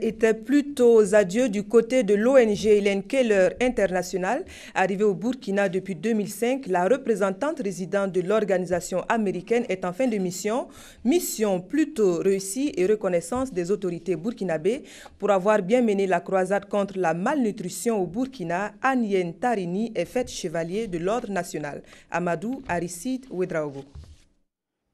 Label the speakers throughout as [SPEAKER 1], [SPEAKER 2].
[SPEAKER 1] Était plutôt aux adieux du côté de l'ONG Hélène Keller International. Arrivée au Burkina depuis 2005, la représentante résidente de l'organisation américaine est en fin de mission. Mission plutôt réussie et reconnaissance des autorités burkinabées pour avoir bien mené la croisade contre la malnutrition au Burkina. Anyen Tarini est faite chevalier de l'ordre national. Amadou Aristide Ouedraogo.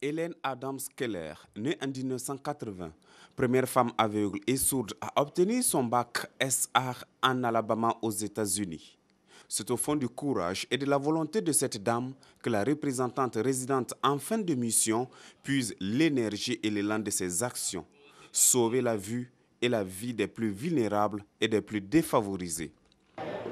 [SPEAKER 2] Hélène Adams Keller, née en 1980, première femme aveugle et sourde à obtenir son bac SR en Alabama aux États-Unis. C'est au fond du courage et de la volonté de cette dame que la représentante résidente en fin de mission puise l'énergie et l'élan de ses actions, sauver la vue et la vie des plus vulnérables et des plus défavorisés.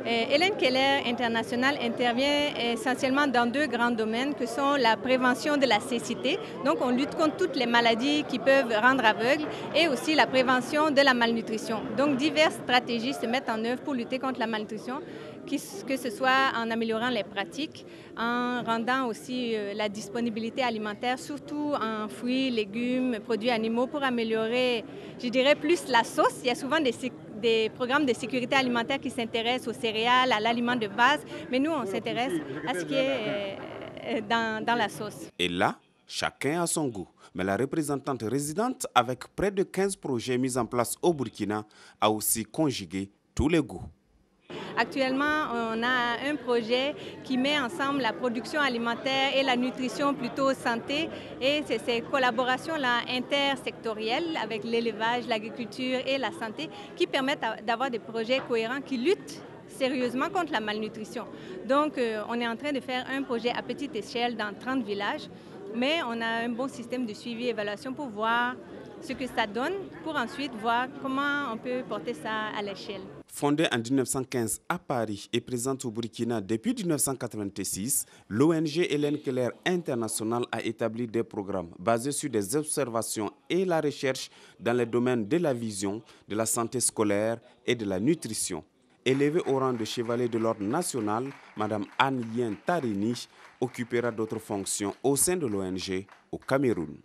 [SPEAKER 3] Hélène Keller International intervient essentiellement dans deux grands domaines que sont la prévention de la cécité, donc on lutte contre toutes les maladies qui peuvent rendre aveugle, et aussi la prévention de la malnutrition. Donc diverses stratégies se mettent en œuvre pour lutter contre la malnutrition, que ce soit en améliorant les pratiques, en rendant aussi la disponibilité alimentaire, surtout en fruits, légumes, produits animaux, pour améliorer, je dirais, plus la sauce. Il y a souvent des programmes de sécurité alimentaire qui s'intéressent aux céréales, à l'aliment de base, mais nous, on s'intéresse à ce qui est dans la sauce.
[SPEAKER 2] Et là, chacun a son goût. Mais la représentante résidente, avec près de 15 projets mis en place au Burkina, a aussi conjugué tous les goûts.
[SPEAKER 3] Actuellement, on a un projet qui met ensemble la production alimentaire et la nutrition plutôt santé, et c'est ces collaborations-là intersectorielles avec l'élevage, l'agriculture et la santé qui permettent d'avoir des projets cohérents qui luttent sérieusement contre la malnutrition. Donc, on est en train de faire un projet à petite échelle dans 30 villages, mais on a un bon système de suivi et évaluation pour voir ce que ça donne, pour ensuite voir comment on peut porter ça à l'échelle.
[SPEAKER 2] Fondée en 1915 à Paris et présente au Burkina depuis 1986, l'ONG Hélène Keller International a établi des programmes basés sur des observations et la recherche dans les domaines de la vision, de la santé scolaire et de la nutrition. Élevée au rang de chevalier de l'ordre national, Mme Anyen Tarini occupera d'autres fonctions au sein de l'ONG au Cameroun.